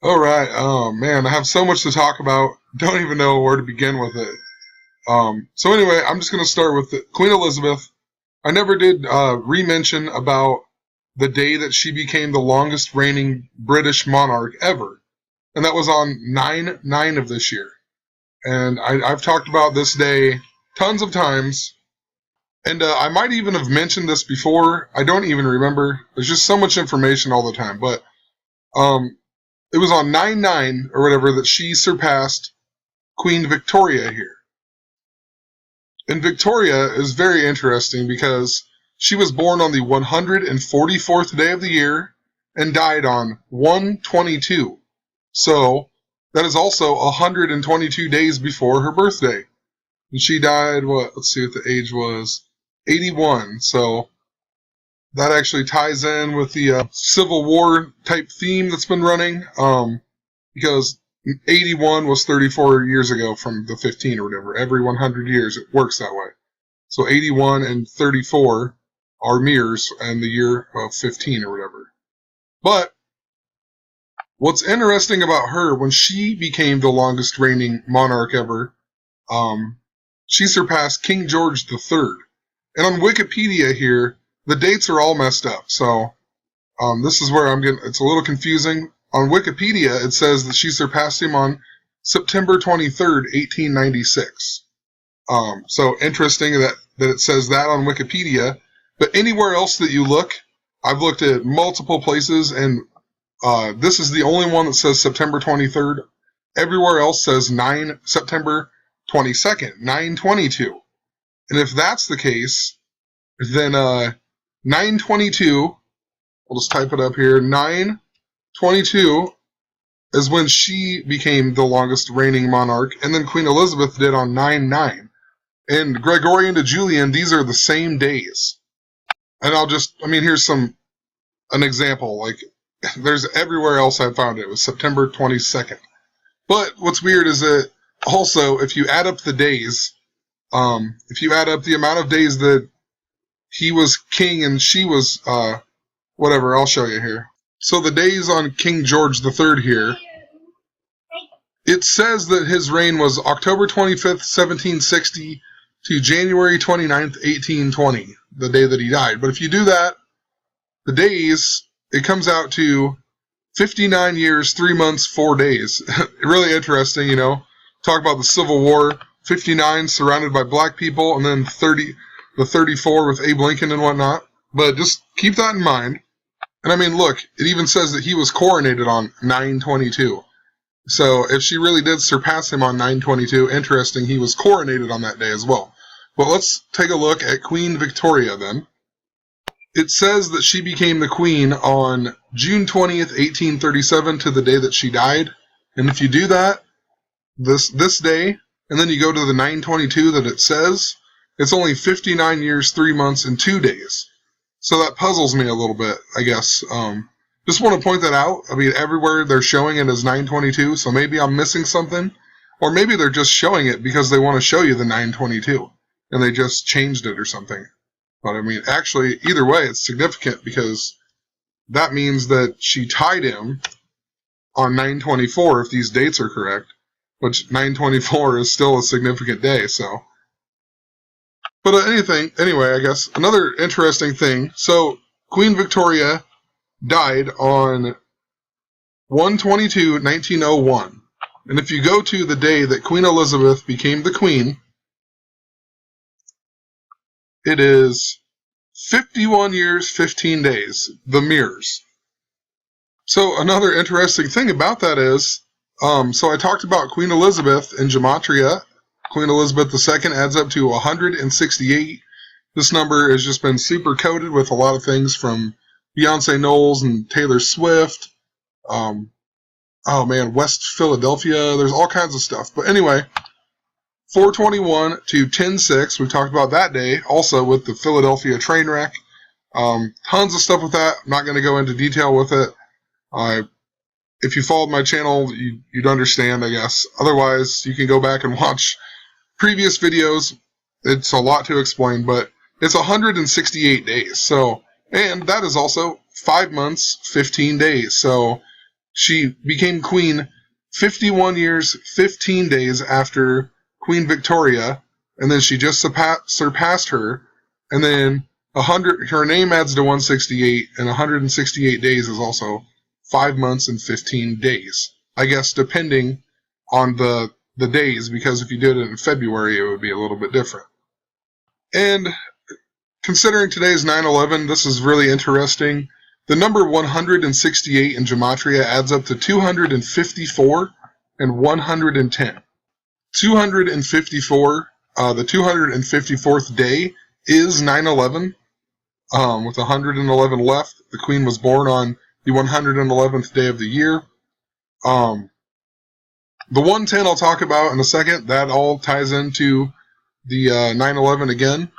All right. Oh man, I have so much to talk about. Don't even know where to begin with it. So anyway, I'm just gonna start with Queen Elizabeth. I never did re-mention about the day that she became the longest reigning British monarch ever, and that was on 9/9 of this year. And I've talked about this day tons of times, and I might even have mentioned this before. I don't even remember. There's just so much information all the time, but um, it was on 9/9 or whatever that she surpassed Queen Victoria here. And Victoria is very interesting because she was born on the 144th day of the year and died on 1/22. So that is also 122 days before her birthday. And she died, let's see what the age was, 81. So that actually ties in with the Civil War type theme that's been running. Because 81 was 34 years ago from the 15 or whatever. Every 100 years it works that way. So 81 and 34 are mirrors and the year of 15 or whatever. But what's interesting about her, when she became the longest reigning monarch ever, she surpassed King George III. And on Wikipedia here, the dates are all messed up. So this is where it's a little confusing. On Wikipedia, it says that she surpassed him on September 23rd, 1896. So interesting that it says that on Wikipedia. But anywhere else that you look, I've looked at multiple places, and this is the only one that says September 23rd. Everywhere else says September 22nd, 9/22. And if that's the case, then 9/22, I'll just type it up here, 9/22 is when she became the longest reigning monarch, and then Queen Elizabeth did on 9/9. And Gregorian to Julian, these are the same days. And here's an example. Like, there's everywhere else I found it was September 22nd. But what's weird is that also, if you add up the days, if you add up the amount of days that he was king and she was, whatever, I'll show you here. So the days on King George III here, it says that his reign was October 25th, 1760 to January 29th, 1820, the day that he died. But if you do that, the days, it comes out to 59 years, 3 months, 4 days. Really interesting, Talk about the Civil War, 59 surrounded by black people, and then the 34 with Abe Lincoln and whatnot. But just keep that in mind. And look, it even says that he was coronated on 9/22. So if she really did surpass him on 9/22, interesting, he was coronated on that day as well. But let's take a look at Queen Victoria then. It says that she became the queen on June 20th, 1837 to the day that she died. And if you do that, this day, and then you go to the 9/22 that it says, it's only 59 years, 3 months, and 2 days. So that puzzles me a little bit, I guess. Just want to point that out. Everywhere they're showing it as 9/22, so maybe I'm missing something. Or maybe they're just showing it because they want to show you the 9/22, and they just changed it or something. But actually, either way, it's significant because that means that she tied him on 9/24 if these dates are correct, which 9/24 is still a significant day, so. But anyway, I guess, another interesting thing. So, Queen Victoria died on 1/22/1901. And if you go to the day that Queen Elizabeth became the queen, it is 51 years, 15 days, the mirrors. So another interesting thing about that is, so I talked about Queen Elizabeth in Gematria. Queen Elizabeth II adds up to 168. This number has just been super coded with a lot of things from Beyonce Knowles and Taylor Swift. West Philadelphia. There's all kinds of stuff. But anyway, 4/21 to 10/6. We talked about that day also with the Philadelphia train wreck. Tons of stuff with that. I'm not going to go into detail with it. If you followed my channel, you'd understand, I guess. Otherwise, you can go back and watch previous videos. It's a lot to explain, but it's 168 days. So, and that is also 5 months, 15 days. So She became queen 51 years, 15 days after Queen Victoria, and then she just surpassed her, and then 100. Her name adds to 168, and 168 days is also 5 months and 15 days. I guess depending on the days, because if you did it in February, it would be a little bit different. And considering today's 9/11, this is really interesting. The number 168 in Gematria adds up to 254 and 110. 254, the 254th day is 9/11, with 111 left. The Queen was born on the 111th day of the year. The 110 I'll talk about in a second. That all ties into the 9/11 again.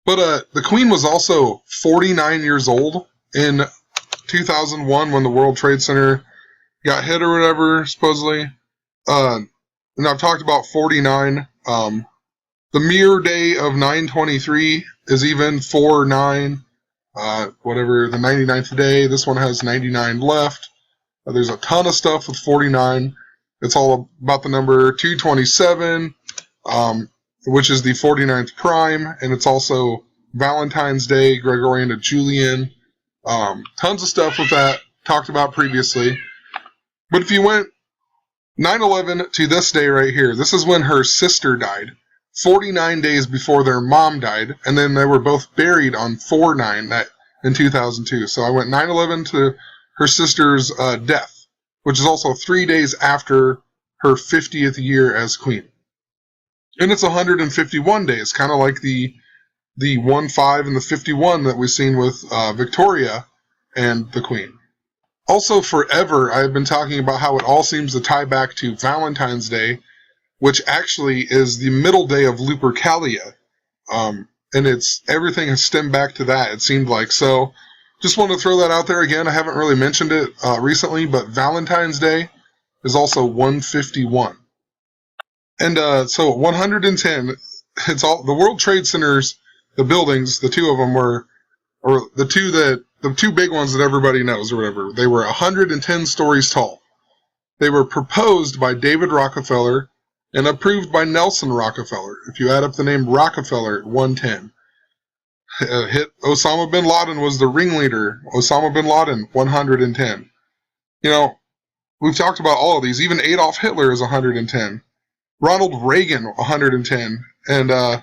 But the Queen was also 49 years old in 2001 when the World Trade Center got hit or whatever, supposedly. And I've talked about 49. The mirror day of 9/23 is even 4/9. Whatever, the 99th day. This one has 99 left. There's a ton of stuff with 49. It's all about the number 227. Which is the 49th prime, and it's also Valentine's Day, Gregorian to Julian. Tons of stuff with that, talked about previously. But if you went 9/11 to this day right here, this is when her sister died, 49 days before their mom died, and then they were both buried on 4/9 in 2002. So I went 9/11 to her sister's death, which is also 3 days after her 50th year as queen. And it's 151 days, kind of like the 1/5 and the 51 that we've seen with Victoria and the Queen. Also, forever, I've been talking about how it all seems to tie back to Valentine's Day, which actually is the middle day of Lupercalia. And everything has stemmed back to that, it seemed like. So, just wanted to throw that out there again. I haven't really mentioned it recently, but Valentine's Day is also 151. And so 110, it's all the World Trade Centers, the buildings, the two of them were, or the two big ones that everybody knows or whatever, they were 110 stories tall. They were proposed by David Rockefeller and approved by Nelson Rockefeller. If you add up the name Rockefeller, 110. Osama bin Laden was the ringleader. Osama bin Laden, 110. You know, we've talked about all of these. Even Adolf Hitler is 110. Ronald Reagan, 110, and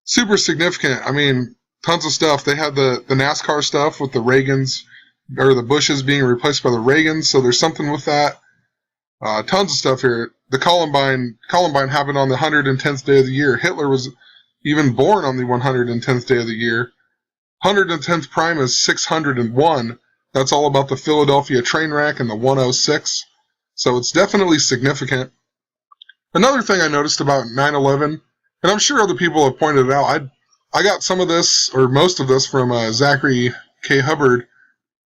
super significant. I mean, tons of stuff. They had the NASCAR stuff with the Reagans, or the Bushes being replaced by the Reagans, so there's something with that. Tons of stuff here. The Columbine happened on the 110th day of the year. Hitler was even born on the 110th day of the year. 110th prime is 601. That's all about the Philadelphia train wreck and the 106. So it's definitely significant. Another thing I noticed about 9/11, and I'm sure other people have pointed it out, I got some of this, or most of this, from Zachary K. Hubbard,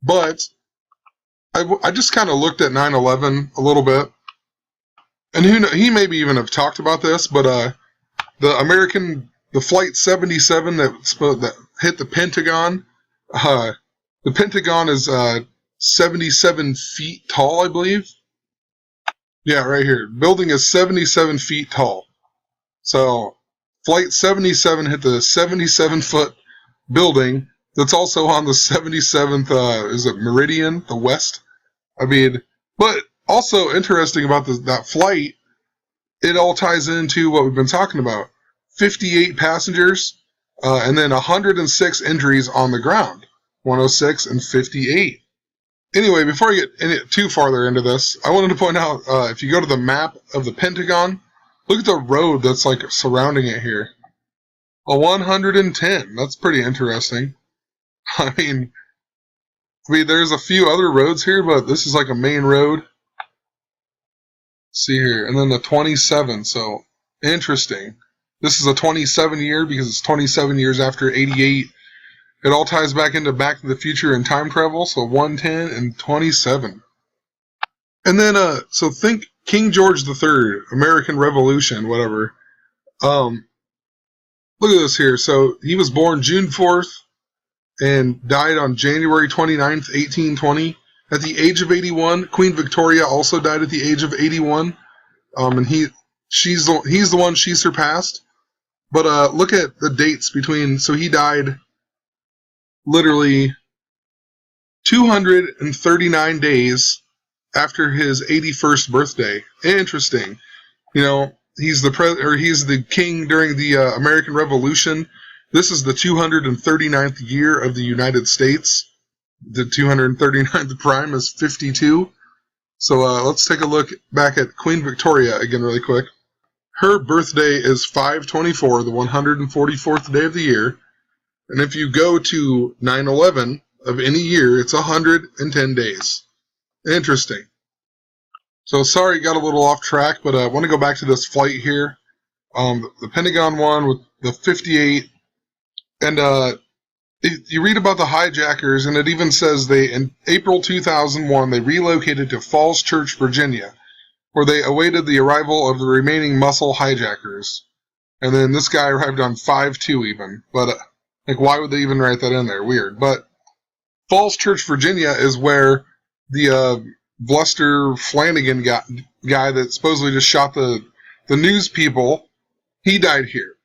but I just kind of looked at 9/11 a little bit, and he maybe even have talked about this, but the Flight 77 that hit the Pentagon, the Pentagon is 77 feet tall, I believe. Yeah, right here. Building is 77 feet tall. So, Flight 77 hit the 77-foot building that's also on the 77th, is it meridian, the west? I mean, but also interesting about that flight, it all ties into what we've been talking about. 58 passengers, and then 106 injuries on the ground. 106 and 58. Anyway, before I get too farther into this, I wanted to point out, if you go to the map of the Pentagon, look at the road that's like surrounding it here. A 110. That's pretty interesting. I mean, there's a few other roads here, but this is like a main road. Let's see here, and then the 27. So interesting. This is a 27 year because it's 27 years after 88. It all ties back into Back to the Future and time travel, so 110 and 27. And then, so think King George III, American Revolution, whatever. Look at this here. So he was born June 4th and died on January 29th, 1820. at the age of 81. Queen Victoria also died at the age of 81. And he's the one she surpassed. But look at the dates between. So he died literally 239 days after his 81st birthday. Interesting. You know, he's the king during the American Revolution. This is the 239th year of the United States. The 239th prime is 52. So let's take a look back at Queen Victoria again really quick. Her birthday is 5/24, the 144th day of the year. And if you go to 9/11 of any year, it's 110 days. Interesting. So sorry, got a little off track, but I want to go back to this flight here. The Pentagon one with the 58. And you read about the hijackers, and it even says in April 2001, they relocated to Falls Church, Virginia, where they awaited the arrival of the remaining muscle hijackers. And then this guy arrived on 5/2 even. But, why would they even write that in there? Weird. But Falls Church, Virginia is where the Bluster Flanagan guy that supposedly just shot the news people, he died here.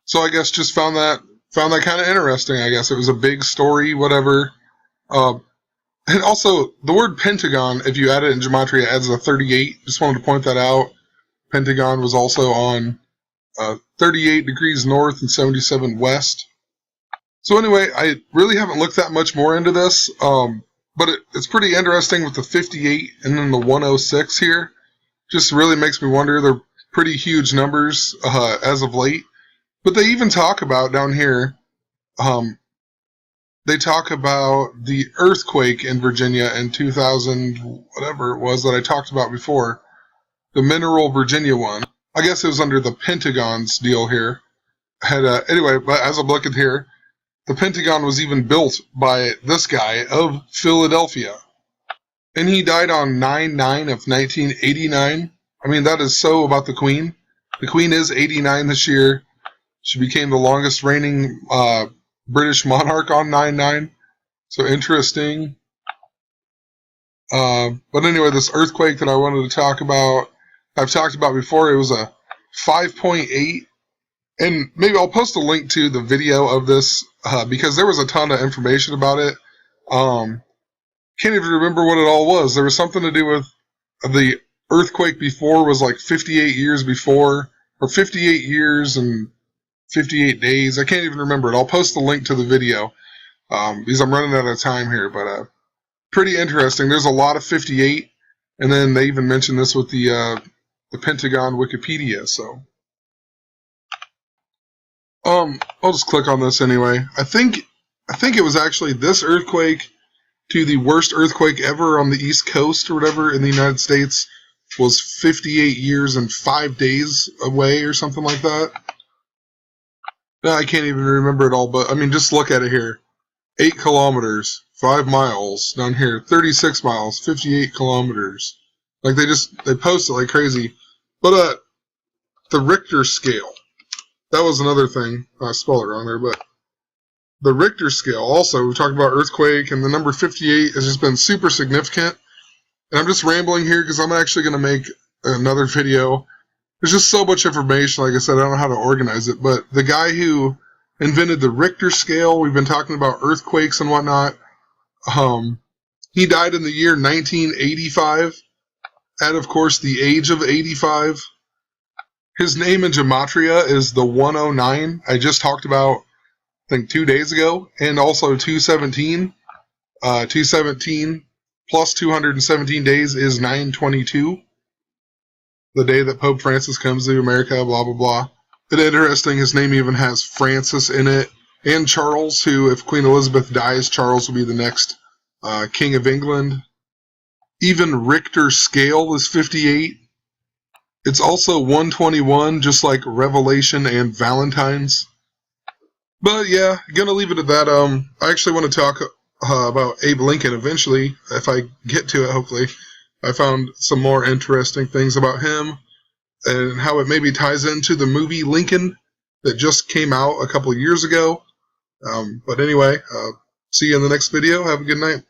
So I guess just found that kind of interesting, I guess. It was a big story, whatever. And also, the word Pentagon, if you add it in Gematria, adds a 38. Just wanted to point that out. Pentagon was also on 38 degrees north and 77 west. So anyway, I really haven't looked that much more into this, but it's pretty interesting with the 58 and then the 106 here. Just really makes me wonder. They're pretty huge numbers as of late. But they even talk about down here, they talk about the earthquake in Virginia in 2000, whatever it was that I talked about before. The Mineral Virginia one. I guess it was under the Pentagon's deal here. Anyway, but as I'm looking here, the Pentagon was even built by this guy of Philadelphia. And he died on 9/9 of 1989. I mean, that is so about the Queen. The Queen is 89 this year. She became the longest reigning British monarch on 9/9. So interesting. But anyway, this earthquake that I wanted to talk about, I've talked about before. It was a 5.8. And maybe I'll post a link to the video of this because there was a ton of information about it. Can't even remember what it all was. There was something to do with the earthquake before was like 58 years before, or 58 years and 58 days. I can't even remember it. I'll post the link to the video because I'm running out of time here. But pretty interesting. There's a lot of 58, and then they even mentioned this with the Pentagon Wikipedia. So I'll just click on this anyway. I think it was actually this earthquake to the worst earthquake ever on the East Coast or whatever in the United States was 58 years and 5 days away or something like that. No, I can't even remember it all, but I mean, just look at it here. 8 kilometers, 5 miles down here, 36 miles, 58 kilometers. Like they post it like crazy. But the Richter scale, that was another thing. I spelled it wrong there, but the Richter scale also, we talked about earthquake, and the number 58 has just been super significant. And I'm just rambling here because I'm actually going to make another video. There's just so much information. Like I said, I don't know how to organize it. But the guy who invented the Richter scale, we've been talking about earthquakes and whatnot. He died in the year 1985 at, of course, the age of 85. His name in Gematria is the 109. I just talked about, I think, 2 days ago. And also 217. 217 plus 217 days is 9/22. The day that Pope Francis comes to America, blah, blah, blah. It's interesting, his name even has Francis in it. And Charles, who, if Queen Elizabeth dies, Charles will be the next King of England. Even Richter scale is 58. It's also 121, just like Revelation and Valentine's. But yeah, gonna leave it at that. I actually want to talk about Abe Lincoln eventually, if I get to it, hopefully. I found some more interesting things about him and how it maybe ties into the movie Lincoln that just came out a couple of years ago. But anyway, see you in the next video. Have a good night.